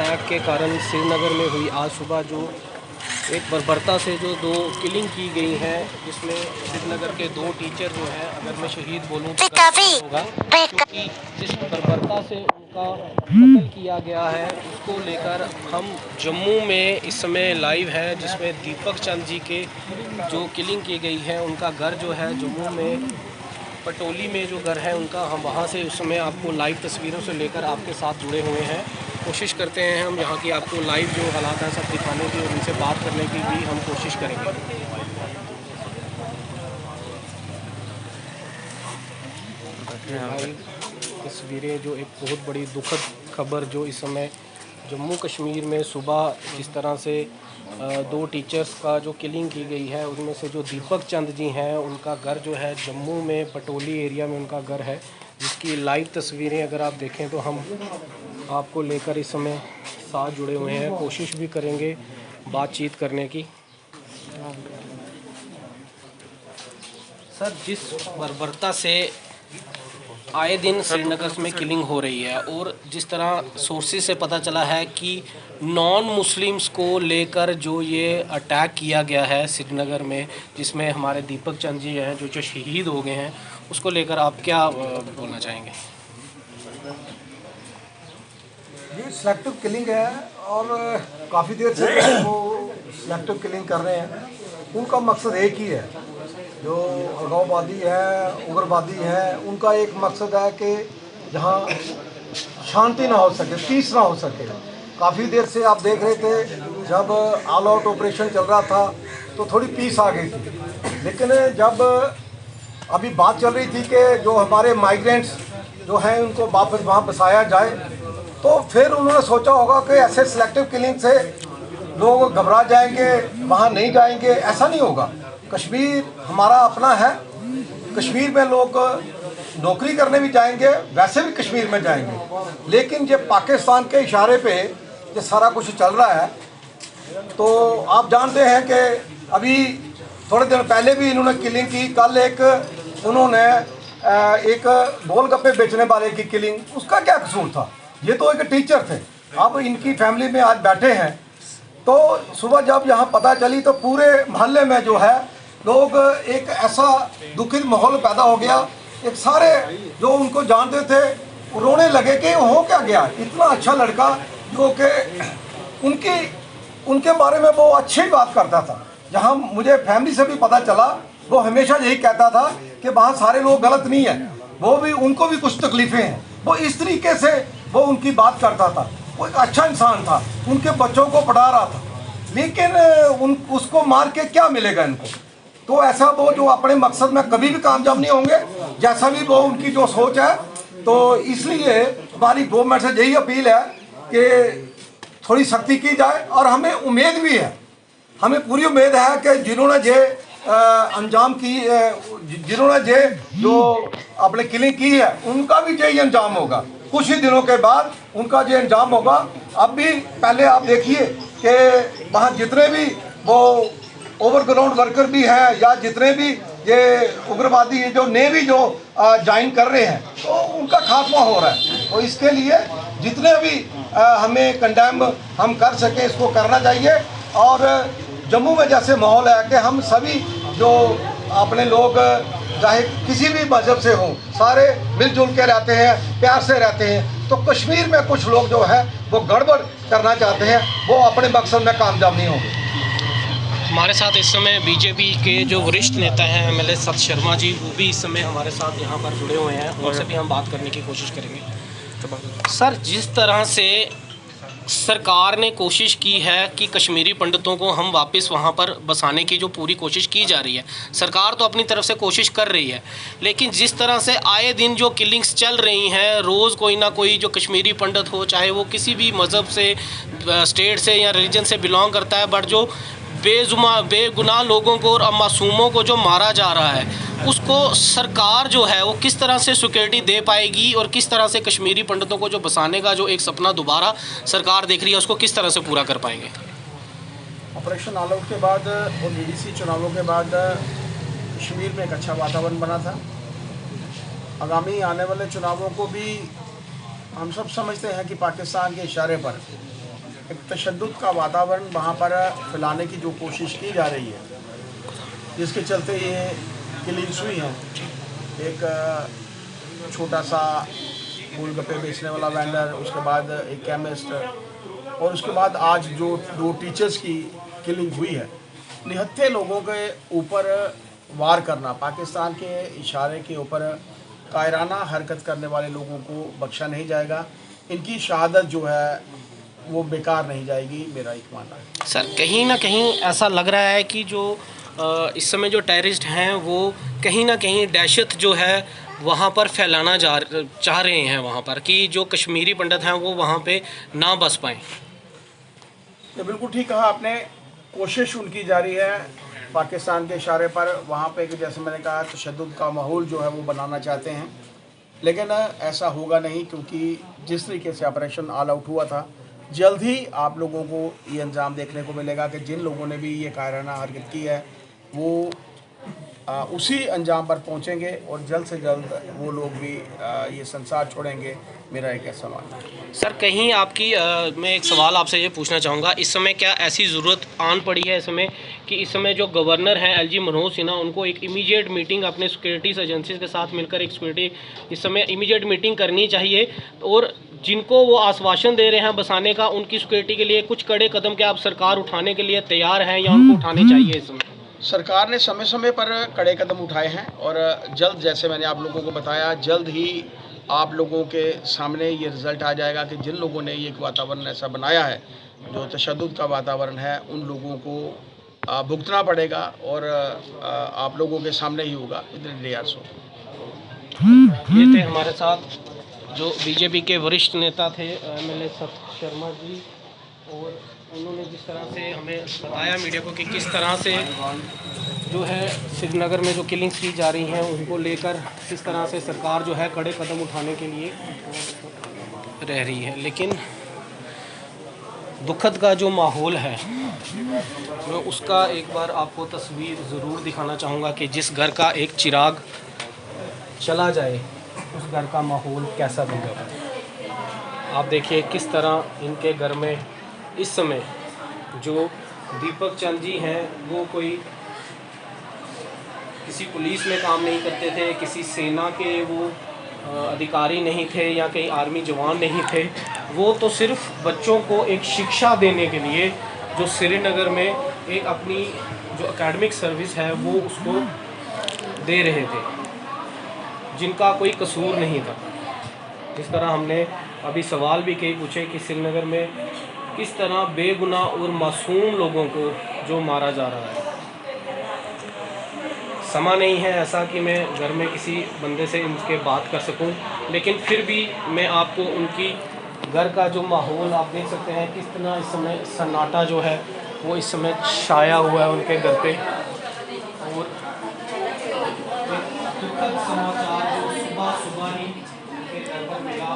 Attack के कारण श्रीनगर में हुई आज सुबह जो एक बर्बरता से जो 2 किलिंग की गई हैं, जिसमें श्रीनगर के 2 टीचर जो हैं, अगर मैं शहीद बोलूँ तो होगा, क्योंकि जिस बर्बरता से उनका कत्ल किया गया है उसको लेकर हम जम्मू में इस समय लाइव है, जिसमें दीपक चंद जी के जो किलिंग की गई है उनका घर जो है जम्मू में पटोली में जो घर है उनका, हम वहाँ से उस समय आपको लाइव तस्वीरों से लेकर आपके साथ जुड़े हुए हैं। कोशिश करते हैं हम यहाँ की आपको लाइव जो हालात हैं सब दिखाने की और उनसे बात करने की भी हम कोशिश करेंगे। लाइव तस्वीरें जो एक बहुत बड़ी दुखद खबर जो इस समय जम्मू कश्मीर में सुबह जिस तरह से 2 टीचर्स का जो किलिंग की गई है, उनमें से जो दीपक चंद जी हैं उनका घर जो है जम्मू में पटोली एरिया में उनका घर है, जिसकी लाइव तस्वीरें अगर आप देखें तो हम आपको लेकर इस समय साथ जुड़े हुए हैं, कोशिश भी करेंगे बातचीत करने की। सर, जिस बर्बरता से आए दिन श्रीनगर में किलिंग हो रही है और जिस तरह सोर्सेज से पता चला है कि नॉन मुस्लिम्स को लेकर जो ये अटैक किया गया है श्रीनगर में, जिसमें हमारे दीपक चंद जी हैं जो शहीद हो गए हैं, उसको लेकर आप क्या बोलना चाहेंगे? ये सिलेक्टिव किलिंग है और काफ़ी देर से वो सिलेक्टिव किलिंग कर रहे हैं। उनका मकसद एक ही है, जो अलगाववादी है, उग्रवादी है, उनका एक मकसद है कि जहाँ शांति ना हो सके, पीस ना हो सके। काफ़ी देर से आप देख रहे थे जब ऑल आउट ऑपरेशन चल रहा था तो थोड़ी पीस आ गई थी, लेकिन जब अभी बात चल रही थी कि जो हमारे माइग्रेंट्स जो हैं उनको वापस वहाँ बसाया जाए, तो फिर उन्होंने सोचा होगा कि ऐसे सिलेक्टिव किलिंग से लोग घबरा जाएंगे, वहाँ नहीं जाएंगे। ऐसा नहीं होगा। कश्मीर हमारा अपना है, कश्मीर में लोग नौकरी करने भी जाएंगे, वैसे भी कश्मीर में जाएंगे, लेकिन जब पाकिस्तान के इशारे पे ये सारा कुछ चल रहा है, तो आप जानते हैं कि अभी थोड़े दिन पहले भी इन्होंने किलिंग की। कल एक उन्होंने एक गोलगप्पे बेचने वाले की किलिंग, उसका क्या कसूर था? ये तो एक टीचर थे। अब इनकी फैमिली में आज बैठे हैं, तो सुबह जब यहाँ पता चली तो पूरे मोहल्ले में जो है लोग, एक ऐसा दुखित माहौल पैदा हो गया। एक सारे जो उनको जानते थे रोने लगे कि हो क्या गया, इतना अच्छा लड़का जो कि उनके बारे में वो अच्छी बात करता था। जहाँ मुझे फैमिली से भी पता चला, वो हमेशा यही कहता था कि वहाँ सारे लोग गलत नहीं है, वो भी, उनको भी कुछ तकलीफ़ें हैं। वो इस तरीके से वो उनकी बात करता था। वो एक अच्छा इंसान था, उनके बच्चों को पढ़ा रहा था, लेकिन उसको मार के क्या मिलेगा इनको? तो ऐसा वो जो अपने मकसद में कभी भी कामयाब नहीं होंगे, जैसा भी वो उनकी जो सोच है। तो इसलिए हमारी गवर्नमेंट से यही अपील है कि थोड़ी सख्ती की जाए, और हमें उम्मीद भी है, हमें पूरी उम्मीद है कि जिन्होंने ये अंजाम की, जिन्होंने ये जो अपने किलिंग की है, उनका भी यही अंजाम होगा। कुछ ही दिनों के बाद उनका जो अंजाम होगा। अब भी पहले आप देखिए कि वहाँ जितने भी वो ओवरग्राउंड वर्कर भी हैं, या जितने भी ये उग्रवादी जो नेवी जो ज्वाइन कर रहे हैं, तो उनका खात्मा हो रहा है। तो इसके लिए जितने भी हमें कंडेम हम कर सकें, इसको करना चाहिए। और जम्मू में जैसे माहौल है कि हम सभी जो अपने लोग चाहे किसी भी मजहब से हों, सारे मिलजुल के रहते हैं, प्यार से रहते हैं। तो कश्मीर में कुछ लोग जो है वो गड़बड़ करना चाहते हैं, वो अपने मकसद में कामयाब नहीं होंगे। हमारे साथ इस समय बीजेपी के जो वरिष्ठ नेता हैं एमएलए सत शर्मा जी, वो भी इस समय हमारे साथ यहाँ पर जुड़े हुए हैं, उनसे भी हम बात करने की कोशिश करेंगे। सर, जिस तरह से सरकार ने कोशिश की है कि कश्मीरी पंडितों को हम वापस वहाँ पर बसाने की जो पूरी कोशिश की जा रही है, सरकार तो अपनी तरफ से कोशिश कर रही है, लेकिन जिस तरह से आए दिन जो किलिंग्स चल रही हैं, रोज़ कोई ना कोई जो कश्मीरी पंडित हो, चाहे वो किसी भी मज़हब से, स्टेट से या रिलीजन से बिलोंग करता है, बट जो बेगुनाह लोगों को और मासूमों को जो मारा जा रहा है, उसको सरकार जो है वो किस तरह से सिक्योरिटी दे पाएगी, और किस तरह से कश्मीरी पंडितों को जो बसाने का जो एक सपना दोबारा सरकार देख रही है, उसको किस तरह से पूरा कर पाएंगे? ऑपरेशन ऑल आउट के बाद और डीडीसी चुनावों के बाद कश्मीर में एक अच्छा वातावरण बना था। आगामी आने वाले चुनावों को भी हम सब समझते हैं कि पाकिस्तान के इशारे पर एक तशद्दुद का वातावरण वहाँ पर फैलाने की जो कोशिश की जा रही है, जिसके चलते ये किलिंग्स हुई हैं। एक छोटा सा गोलगप्पे बेचने वाला वेंडर, उसके बाद एक केमिस्ट, और उसके बाद आज जो 2 टीचर्स की किलिंग हुई है। निहत्थे लोगों के ऊपर वार करना, पाकिस्तान के इशारे के ऊपर कायराना हरकत करने वाले लोगों को बख्शा नहीं जाएगा। इनकी शहादत जो है वो बेकार नहीं जाएगी, मेरा एक मानना है। सर कहीं ना कहीं ऐसा लग रहा है कि जो इस समय जो टेररिस्ट हैं वो कहीं ना कहीं दहशत जो है वहाँ पर फैलाना चाह रहे हैं, वहाँ पर कि जो कश्मीरी पंडित हैं वो वहाँ पे ना बस पाएँ। ये बिल्कुल ठीक कहा आपने। कोशिश उनकी जारी है पाकिस्तान के इशारे पर वहाँ पे कि जैसे मैंने कहा तशद्दुद का माहौल जो है वो बनाना चाहते हैं, लेकिन ऐसा होगा नहीं, क्योंकि जिस तरीके से ऑपरेशन ऑल आउट हुआ था, जल्द ही आप लोगों को ये अंजाम देखने को मिलेगा कि जिन लोगों ने भी ये कायराना हरकत की है वो उसी अंजाम पर पहुंचेंगे और जल्द से जल्द वो लोग भी ये संसार छोड़ेंगे, मेरा एक ऐसा मानना है। सर कहीं आपकी मैं एक सवाल आपसे ये पूछना चाहूँगा, इस समय क्या ऐसी ज़रूरत आन पड़ी है इस समय कि इस समय जो गवर्नर हैं एलजी मनोज सिन्हा, उनको एक इमीडिएट मीटिंग अपने सिक्योरिटीज़ एजेंसीज के साथ मिलकर एक सिक्योरिटी इस समय इमीडिएट मीटिंग करनी चाहिए, और जिनको वो आश्वासन दे रहे हैं बसाने का, उनकी सिक्योरिटी के लिए कुछ कड़े कदम क्या आप सरकार उठाने के लिए तैयार हैं या उनको उठाने चाहिए इस समय? सरकार ने समय समय पर कड़े कदम उठाए हैं और जल्द, जैसे मैंने आप लोगों को बताया, जल्द ही आप लोगों के सामने ये रिज़ल्ट आ जाएगा कि जिन लोगों ने ये वातावरण ऐसा बनाया है जो तशद्दुद का वातावरण है, उन लोगों को भुगतना पड़ेगा और आप लोगों के सामने ही होगा। ये थे हमारे साथ जो बीजेपी के वरिष्ठ नेता थे एमएलए सत्य शर्मा जी, और उन्होंने जिस तरह से हमें बताया मीडिया को कि किस तरह से जो है श्रीनगर में जो किलिंग्स की जा रही हैं उनको लेकर किस तरह से सरकार जो है कड़े कदम उठाने के लिए रह रही है। लेकिन दुखद का जो माहौल है मैं उसका एक बार आपको तस्वीर ज़रूर दिखाना चाहूँगा कि जिस घर का एक चिराग चला जाए उस घर का माहौल कैसा बन जाता है। आप देखिए किस तरह इनके घर में इस समय जो दीपक चंद जी हैं वो कोई किसी पुलिस में काम नहीं करते थे, किसी सेना के वो अधिकारी नहीं थे या कहीं आर्मी जवान नहीं थे, वो तो सिर्फ बच्चों को एक शिक्षा देने के लिए जो श्रीनगर में एक अपनी जो एकेडमिक सर्विस है वो उसको दे रहे थे, जिनका कोई कसूर नहीं था। जिस तरह हमने अभी सवाल भी कई पूछे कि श्रीनगर में किस तरह बेगुनाह और मासूम लोगों को जो मारा जा रहा है। समा नहीं है ऐसा कि मैं घर में किसी बंदे से इनके बात कर सकूं, लेकिन फिर भी मैं आपको उनकी घर का जो माहौल आप देख सकते हैं किस तरह इस समय सन्नाटा जो है वो इस समय छाया हुआ है उनके घर पे। और दुखद समाचार जो सुबह सुबह ही उनके घर पर मिला,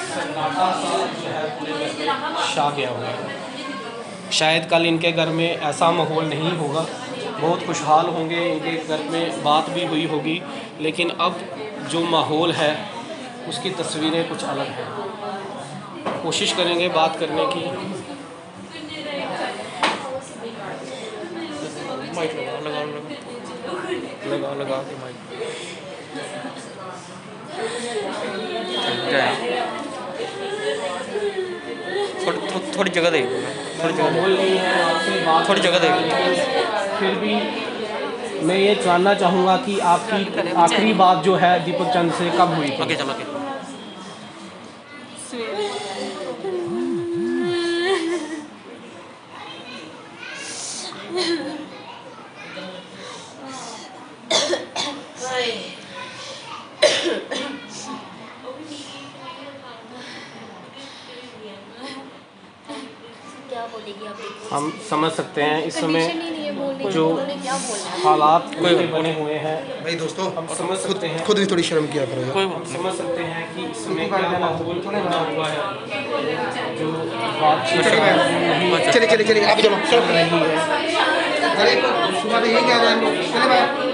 सन्नाटा सा जो है पूरे घर पे छा गया हुआ है। शायद कल इनके घर में ऐसा माहौल नहीं होगा, बहुत खुशहाल होंगे, इनके घर में बात भी हुई होगी, लेकिन अब जो माहौल है उसकी तस्वीरें कुछ अलग हैं। कोशिश करेंगे बात करने की। माइक लगा के माइक थोड़ी जगह दे, माहौल नहीं है आपसे बात, थोड़ी जगह दे। फिर भी मैं ये जानना चाहूँगा कि आपकी आखिरी बात जो है दीपक चंद से कब हुई थी? ओके चलो ओके। हम समझ सकते हैं इस समय जो हालात कोई बने हुए हैं। भाई दोस्तों, हम समझ सकते हैं, खुद भी थोड़ी शर्म किया करो। कोई बात नहीं। समझ सकते हैं कि इस समय क्या माहौल बना हुआ है, जो बातचीत चलिए चलिए चलिए आप चलो नहीं है। सुबह यही कह रहे हैं हम लोग, चले भाई।